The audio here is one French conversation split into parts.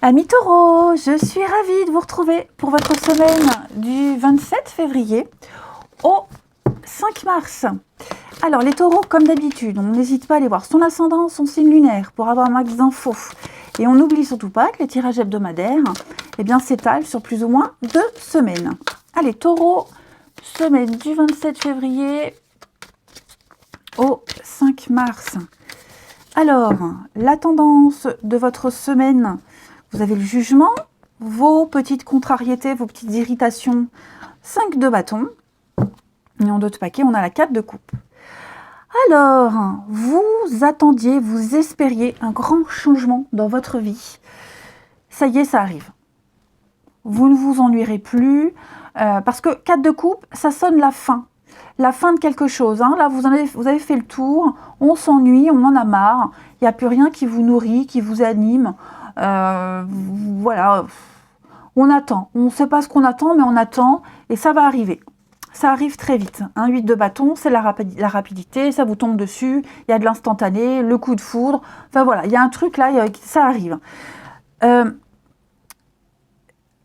Amis taureaux, je suis ravie de vous retrouver pour votre semaine du 27 février au 5 mars. Alors les taureaux, comme d'habitude, on n'hésite pas à aller voir son ascendant, son signe lunaire pour avoir un max d'infos. Et on n'oublie surtout pas que les tirages hebdomadaires s'étalent sur plus ou moins 2 semaines. Allez, taureau, semaine du 27 février au 5 mars. Alors, la tendance de votre semaine, vous avez le jugement, vos petites contrariétés, vos petites irritations, 5 de bâton. Et en 2 de paquet, on a la 4 de coupe. Alors, vous attendiez, vous espériez un grand changement dans votre vie. Ça y est, ça arrive. Vous ne vous ennuierez plus, parce que 4 de coupe, ça sonne la fin de quelque chose. Hein. Là, vous avez fait le tour, on s'ennuie, on en a marre, il n'y a plus rien qui vous nourrit, qui vous anime. Voilà, on attend. On ne sait pas ce qu'on attend, mais on attend et ça va arriver. Ça arrive très vite. Un 8 de bâton, c'est la rapidité, ça vous tombe dessus, il y a de l'instantané, le coup de foudre. Enfin voilà, il y a un truc là, ça arrive.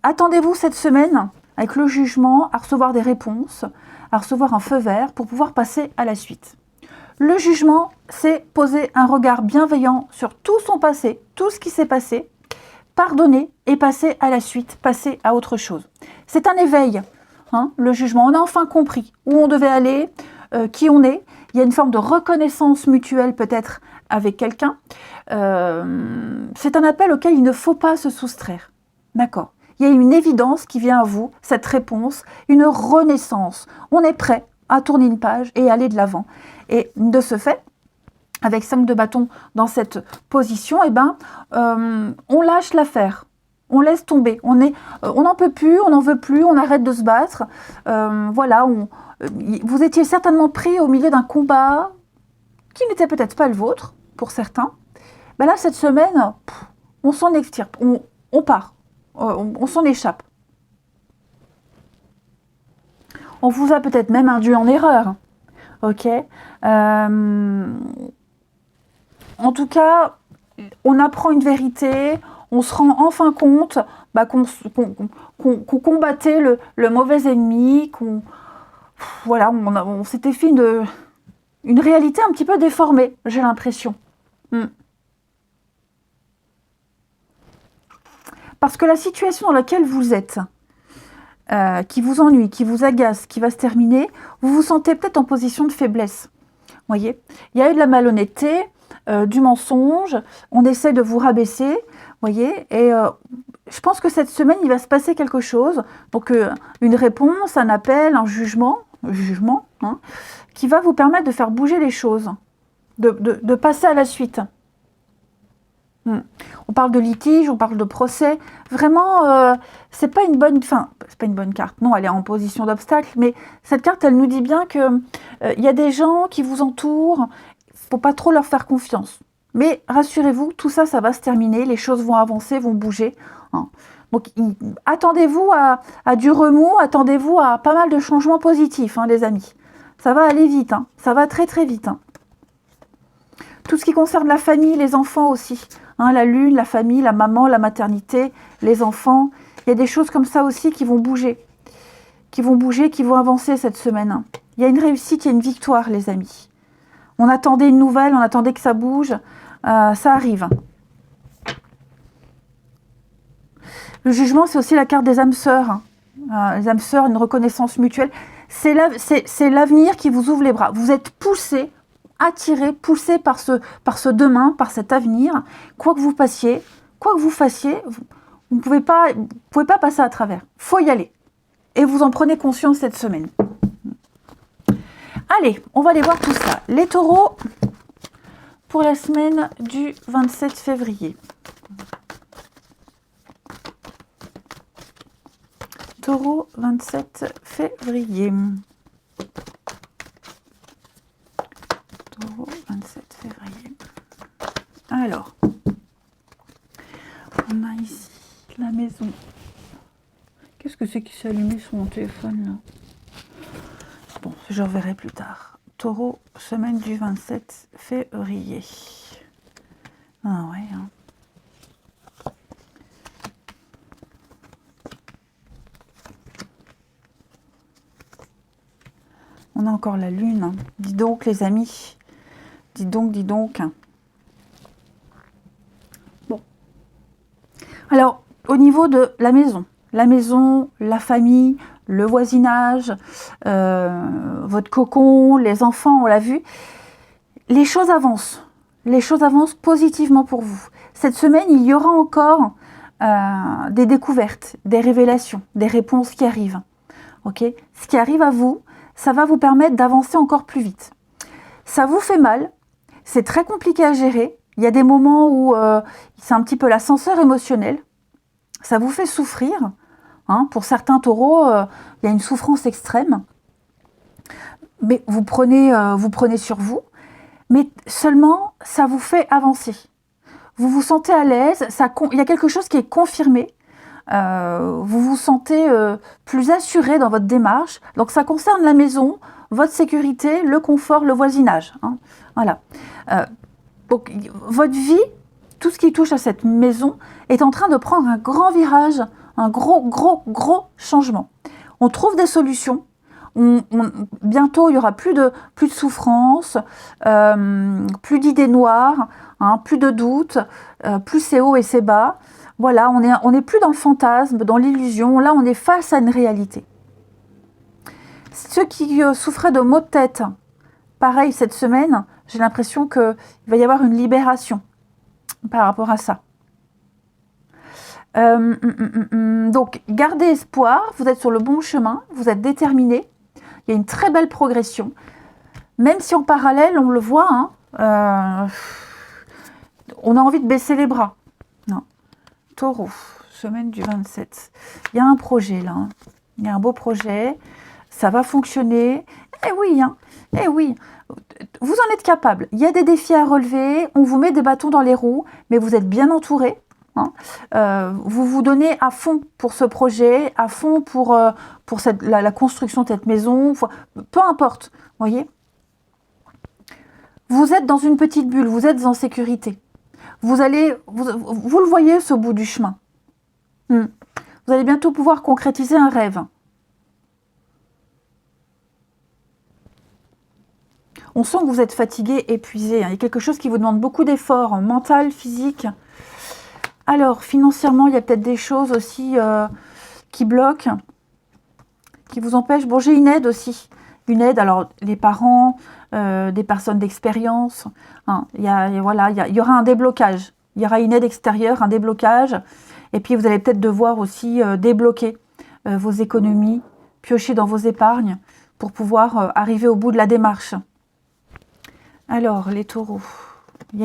Attendez-vous cette semaine, avec le jugement, à recevoir des réponses, à recevoir un feu vert pour pouvoir passer à la suite. Le jugement, c'est poser un regard bienveillant sur tout son passé, tout ce qui s'est passé, pardonner et passer à la suite, passer à autre chose. C'est un éveil, hein, le jugement. On a enfin compris où on devait aller, qui on est. Il y a une forme de reconnaissance mutuelle peut-être avec quelqu'un. C'est un appel auquel il ne faut pas se soustraire. D'accord. Il y a une évidence qui vient à vous, cette réponse, une renaissance. On est prêt à tourner une page et aller de l'avant. Et de ce fait, avec 5 de bâton dans cette position, on lâche l'affaire. On laisse tomber. On n'en peut plus, on n'en veut plus, on arrête de se battre. Voilà, vous étiez certainement pris au milieu d'un combat qui n'était peut-être pas le vôtre, pour certains. Ben là, cette semaine, on s'en extirpe, on part. On s'en échappe. On vous a peut-être même induit en erreur. Ok. En tout cas, on apprend une vérité, on se rend enfin compte qu'on combattait le mauvais ennemi, voilà, on s'était fait une réalité un petit peu déformée, j'ai l'impression. Parce que la situation dans laquelle vous êtes, qui vous ennuie, qui vous agace, qui va se terminer, vous vous sentez peut-être en position de faiblesse. Voyez, il y a eu de la malhonnêteté, du mensonge, on essaie de vous rabaisser, voyez, et je pense que cette semaine, il va se passer quelque chose, donc une réponse, un appel, un jugement, hein, qui va vous permettre de faire bouger les choses, de passer à la suite. On parle de litige, on parle de procès. Vraiment, c'est pas une bonne carte. Non, elle est en position d'obstacle, mais cette carte, elle nous dit bien que y a des gens qui vous entourent. Faut pas trop leur faire confiance. Mais rassurez-vous, tout ça, ça va se terminer. Les choses vont avancer, vont bouger. Hein. Donc, attendez-vous à du remous, attendez-vous à pas mal de changements positifs, hein, les amis. Ça va aller vite, hein. Ça va très très vite. Hein. Tout ce qui concerne la famille, les enfants aussi. Hein, la lune, la famille, la maman, la maternité, les enfants. Il y a des choses comme ça aussi qui vont bouger. Qui vont avancer cette semaine. Il y a une réussite, il y a une victoire, les amis. On attendait une nouvelle, on attendait que ça bouge. Ça arrive. Le jugement, c'est aussi la carte des âmes sœurs. Les âmes sœurs, une reconnaissance mutuelle. C'est l'avenir qui vous ouvre les bras. Vous êtes poussés, attiré, poussé par ce demain, par cet avenir, quoi que vous fassiez, vous ne pouvez pas passer à travers. Faut y aller. Et vous en prenez conscience cette semaine. Allez, on va aller voir tout ça. Les taureaux, pour la semaine du 27 février. Taureau, 27 février. 27 février. Alors, on a ici la maison. Qu'est-ce que c'est qui s'est allumé sur mon téléphone là? Bon, je reverrai plus tard. Taureau, semaine du 27 février. Ah ouais. Hein. On a encore la lune. Dis donc, les amis. Dis donc, dis donc. Bon. Alors, au niveau de la maison, la famille, le voisinage, votre cocon, les enfants, on l'a vu, les choses avancent. Les choses avancent positivement pour vous. Cette semaine, il y aura encore des découvertes, des révélations, des réponses qui arrivent. Okay, ce qui arrive à vous, ça va vous permettre d'avancer encore plus vite. Ça vous fait mal, c'est très compliqué à gérer. Il y a des moments où c'est un petit peu l'ascenseur émotionnel. Ça vous fait souffrir. Hein. Pour certains taureaux, il y a une souffrance extrême. Mais vous prenez sur vous. Mais seulement, ça vous fait avancer. Vous vous sentez à l'aise. Il y a quelque chose qui est confirmé. Vous vous sentez plus assuré dans votre démarche. Donc ça concerne la maison, votre sécurité, le confort, le voisinage. Hein. Voilà. Donc votre vie, tout ce qui touche à cette maison, est en train de prendre un grand virage, un gros changement. On trouve des solutions. Bientôt, il n'y aura plus de souffrance, plus d'idées noires, hein, plus de doutes, plus c'est haut et c'est bas. Voilà, on n'est plus dans le fantasme, dans l'illusion. Là, on est face à une réalité. Ceux qui souffraient de maux de tête, pareil, cette semaine, j'ai l'impression qu'il va y avoir une libération par rapport à ça. Donc, gardez espoir, vous êtes sur le bon chemin, vous êtes déterminés. Il y a une très belle progression. Même si en parallèle, on le voit, hein, on a envie de baisser les bras. Non. Taureau, semaine du 27. Il y a un projet là. Hein. Il y a un beau projet. Ça va fonctionner. Eh oui, hein. Eh oui. Vous en êtes capable. Il y a des défis à relever. On vous met des bâtons dans les roues, mais vous êtes bien entouré. Hein. Vous vous donnez à fond pour ce projet, à fond pour la construction de cette maison. Peu importe. Voyez. Vous êtes dans une petite bulle. Vous êtes en sécurité. Vous le voyez, ce bout du chemin. Vous allez bientôt pouvoir concrétiser un rêve. On sent que vous êtes fatigué, épuisé. Hein. Il y a quelque chose qui vous demande beaucoup d'efforts, hein, mental, physique. Alors, financièrement, il y a peut-être des choses aussi qui bloquent, qui vous empêchent. Bon, j'ai une aide aussi. Une aide, alors, les parents, des personnes d'expérience. Hein, il y aura un déblocage. Il y aura une aide extérieure, un déblocage. Et puis, vous allez peut-être devoir aussi débloquer vos économies, piocher dans vos épargnes pour pouvoir arriver au bout de la démarche. Alors, les taureaux. Vous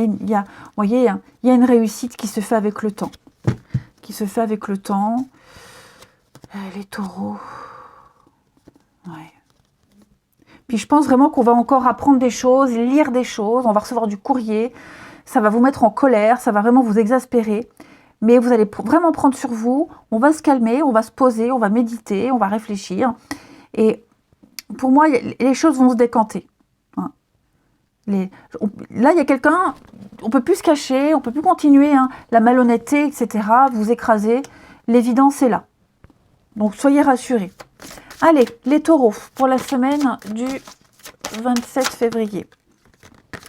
voyez, il y a une réussite qui se fait avec le temps. Les taureaux. Ouais. Puis je pense vraiment qu'on va encore apprendre des choses, lire des choses, on va recevoir du courrier, ça va vous mettre en colère, ça va vraiment vous exaspérer. Mais vous allez vraiment prendre sur vous, on va se calmer, on va se poser, on va méditer, on va réfléchir. Et pour moi, les choses vont se décanter. Là, il y a quelqu'un, on ne peut plus se cacher, on ne peut plus continuer, hein, la malhonnêteté, etc., vous écraser. L'évidence est là. Donc, soyez rassurés. Allez, les taureaux, pour la semaine du 27 février.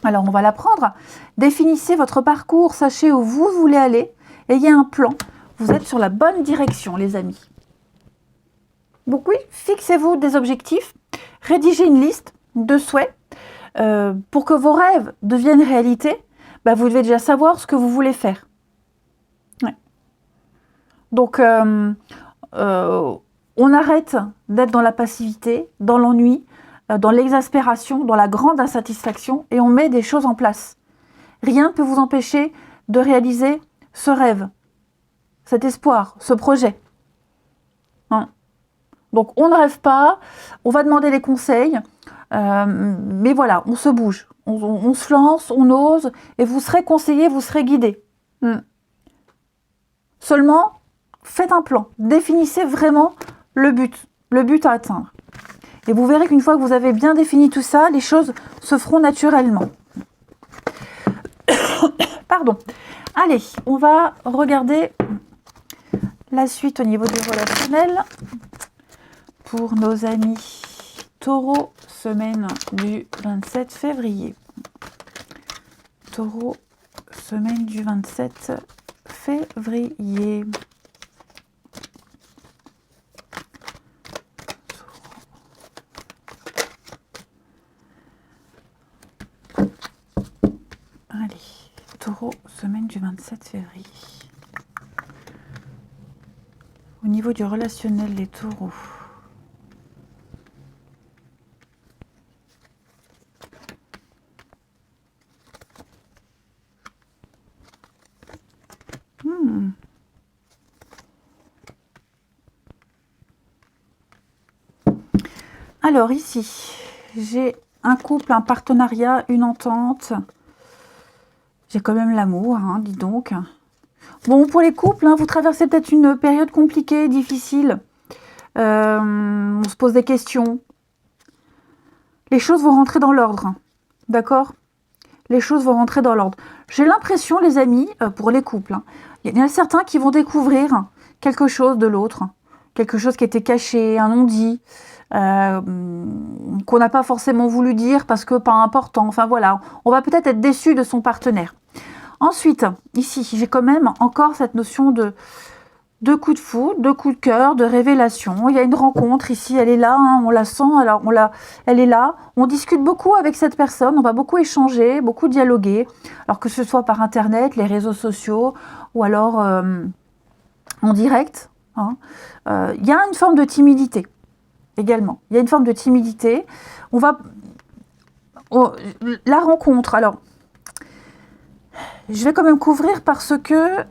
Alors, on va la prendre. Définissez votre parcours, sachez où vous voulez aller. Ayez un plan. Vous êtes sur la bonne direction, les amis. Donc oui, fixez-vous des objectifs. Rédigez une liste de souhaits. Pour que vos rêves deviennent réalité, vous devez déjà savoir ce que vous voulez faire. Ouais. Donc, on arrête d'être dans la passivité, dans l'ennui, dans l'exaspération, dans la grande insatisfaction, et on met des choses en place. Rien ne peut vous empêcher de réaliser ce rêve, cet espoir, ce projet. Hein. Donc, on ne rêve pas, on va demander des conseils, mais voilà, on se bouge, on se lance, on ose, et vous serez conseillé, vous serez guidé. Seulement, faites un plan, définissez vraiment le but à atteindre. Et vous verrez qu'une fois que vous avez bien défini tout ça, les choses se feront naturellement. Pardon. Allez, on va regarder la suite au niveau du relationnel pour nos amis Taureau, semaine du 27 février. Taureau, semaine du 27 février. Allez, Taureau, semaine du 27 février. Au niveau du relationnel, les taureaux. Alors ici, j'ai un couple, un partenariat, une entente. J'ai quand même l'amour, hein, dis donc. Bon, pour les couples, hein, vous traversez peut-être une période compliquée, difficile. On se pose des questions. Les choses vont rentrer dans l'ordre, d'accord? Les choses vont rentrer dans l'ordre. J'ai l'impression, les amis, pour les couples, hein, il y en a certains qui vont découvrir quelque chose de l'autre. Quelque chose qui était caché, un non-dit. Qu'on n'a pas forcément voulu dire parce que pas important. Enfin voilà, on va peut-être être déçu de son partenaire. Ensuite, ici, j'ai quand même encore cette notion de coup de foudre, de coup de cœur, de révélation. Il y a une rencontre ici, elle est là, hein, on la sent, alors elle est là. On discute beaucoup avec cette personne, on va beaucoup échanger, beaucoup dialoguer. Alors que ce soit par internet, les réseaux sociaux ou alors en direct. Hein. Il y a une forme de timidité. Également, il y a une forme de timidité. La rencontre, alors, je vais quand même couvrir parce que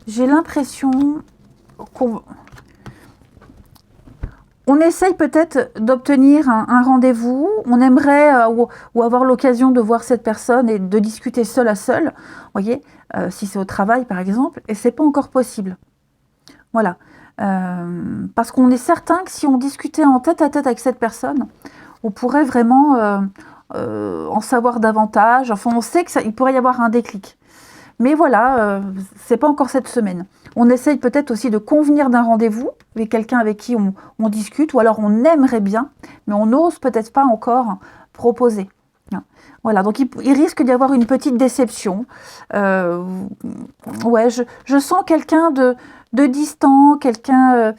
j'ai l'impression qu'on essaye peut-être d'obtenir un rendez-vous, on aimerait ou avoir l'occasion de voir cette personne et de discuter seul à seul, voyez, si c'est au travail par exemple, et c'est pas encore possible. Voilà. Parce qu'on est certain que si on discutait en tête-à-tête avec cette personne, on pourrait vraiment en savoir davantage. Enfin, on sait qu'il pourrait y avoir un déclic. Mais voilà, c'est pas encore cette semaine. On essaye peut-être aussi de convenir d'un rendez-vous avec quelqu'un avec qui on discute, ou alors on aimerait bien, mais on n'ose peut-être pas encore proposer. Voilà, donc il risque d'y avoir une petite déception. Ouais, je sens quelqu'un de distant, quelqu'un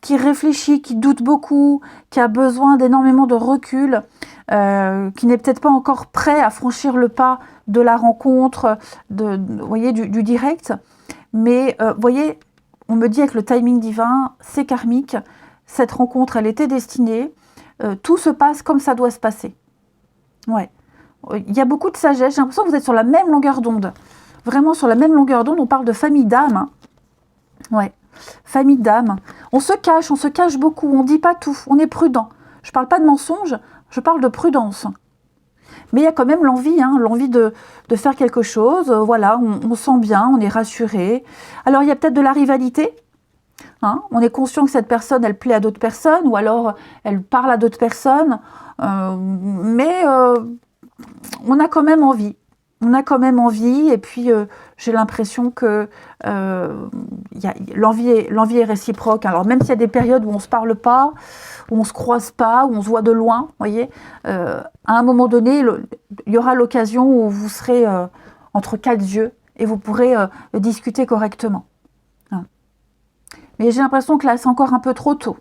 qui réfléchit, qui doute beaucoup, qui a besoin d'énormément de recul, qui n'est peut-être pas encore prêt à franchir le pas de la rencontre, vous voyez, du direct. Mais vous voyez, on me dit avec le timing divin, c'est karmique, cette rencontre, elle était destinée, tout se passe comme ça doit se passer. Ouais. Il y a beaucoup de sagesse, j'ai l'impression que vous êtes sur la même longueur d'onde. Vraiment sur la même longueur d'onde, on parle de famille d'âme. Hein. Ouais, famille d'âme. On se cache beaucoup, on ne dit pas tout, on est prudent. Je ne parle pas de mensonge, je parle de prudence. Mais il y a quand même l'envie, hein, l'envie de faire quelque chose. Voilà, on sent bien, on est rassuré. Alors il y a peut-être de la rivalité. Hein, on est conscient que cette personne, elle plaît à d'autres personnes, ou alors elle parle à d'autres personnes. Mais on a quand même envie. On a quand même envie, et puis j'ai l'impression que l'envie est réciproque. Alors même s'il y a des périodes où on ne se parle pas, où on ne se croise pas, où on se voit de loin, voyez, à un moment donné, il y aura l'occasion où vous serez entre quatre yeux et vous pourrez discuter correctement. Hein. Mais j'ai l'impression que là, c'est encore un peu trop tôt.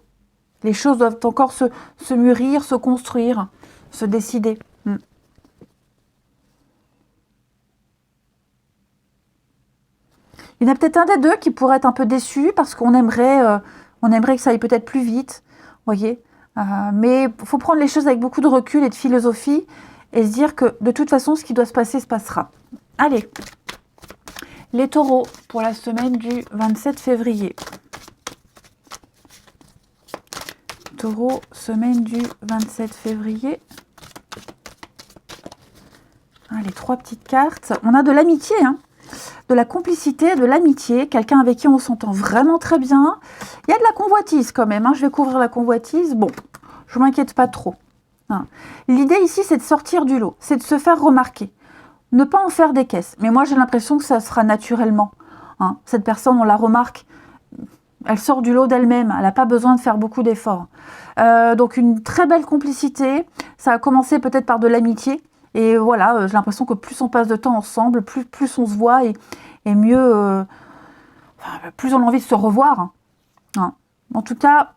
Les choses doivent encore se mûrir, se construire, se décider. Il y en a peut-être un des deux qui pourrait être un peu déçu parce qu'on aimerait que ça aille peut-être plus vite, voyez. Mais il faut prendre les choses avec beaucoup de recul et de philosophie et se dire que de toute façon, ce qui doit se passer se passera. Allez, les taureaux pour la semaine du 27 février. Taureau, semaine du 27 février. Allez, 3 petites cartes. On a de l'amitié, hein. De la complicité, de l'amitié, quelqu'un avec qui on s'entend vraiment très bien. Il y a de la convoitise quand même, hein. Je vais couvrir la convoitise. Bon, je ne m'inquiète pas trop. Hein. L'idée ici, c'est de sortir du lot, c'est de se faire remarquer. Ne pas en faire des caisses. Mais moi, j'ai l'impression que ça sera naturellement. Hein. Cette personne, on la remarque Elle sort du lot d'elle-même, elle n'a pas besoin de faire beaucoup d'efforts. Donc une très belle complicité, ça a commencé peut-être par de l'amitié, et voilà, j'ai l'impression que plus on passe de temps ensemble, plus on se voit, et mieux, plus on a envie de se revoir. Hein. En tout cas,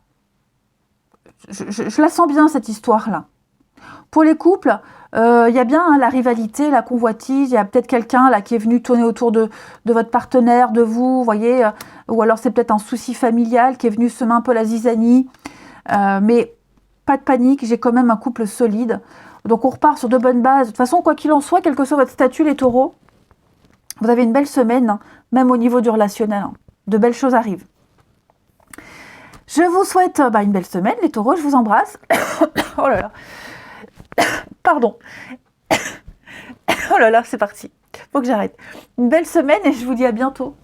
je la sens bien cette histoire-là. Pour les couples, il y a bien la rivalité, la convoitise, il y a peut-être quelqu'un là qui est venu tourner autour de votre partenaire, de vous, voyez, ou alors c'est peut-être un souci familial qui est venu semer un peu la zizanie, mais pas de panique, j'ai quand même un couple solide, donc on repart sur de bonnes bases. De toute façon, quoi qu'il en soit, quel que soit votre statut, les taureaux, vous avez une belle semaine, hein, même au niveau du relationnel, hein. De belles choses arrivent. Je vous souhaite une belle semaine, les taureaux, je vous embrasse. Oh là là. Pardon. Oh là là, c'est parti. Faut que j'arrête. Une belle semaine et je vous dis à bientôt.